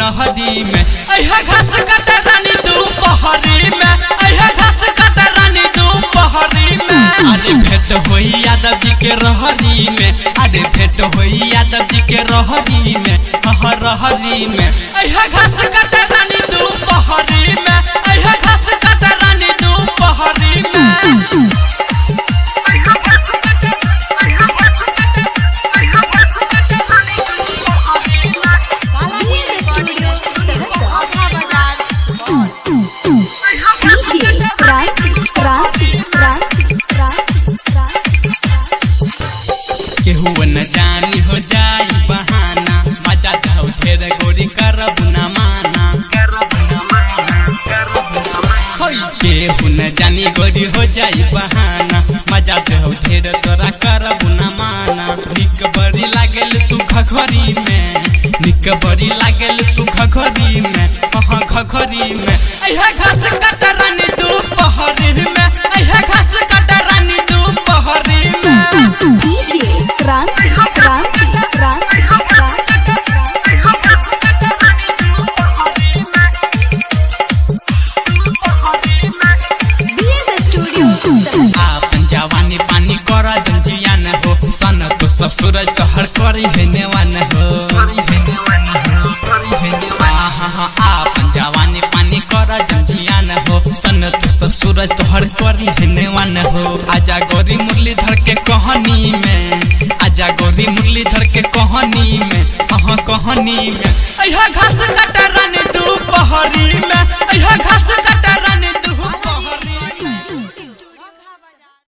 नहरी में अइहा घास काटे रानी दोपहरी में अइहा घास काटे रानी दोपहरी में अरे भेंट होई यादव जी के रहरी में अरे भेंट होई यादव जी के रहरी में रहरी में अइहा घास काटे रानी दोपहरी में अइहा घास काटे रानी दोपहरी में केहू न जानी हो जाई बहाना मजा जाओ ढेर गोरी करब न माना केहू न जानी गोरी हो जाई बहाना मजा जाओ ढेर तोरा करब न माना निक बड़ी लागल तू घघरी में निक बड़ी लागल तू घघरी में घघरी में अइहा घास काटे रानी दोपहरी में अइहा घास काटे रानी दोपहरी में क्रांति क्रांति क्रांति आपन जवानी पानी कर जंजिया न हो सन तो ससुर तोहर करी है नेवान हो आपन जवानी पानी कर जंजिया न हो सन तो ससुर तोहर करी है नेवान हो आजा गोरी मुरलीधर के कहानी में आजा गोरी मुरलीधर के कहानी में कहानी में अइहा घास काटे रानी दोपहरी में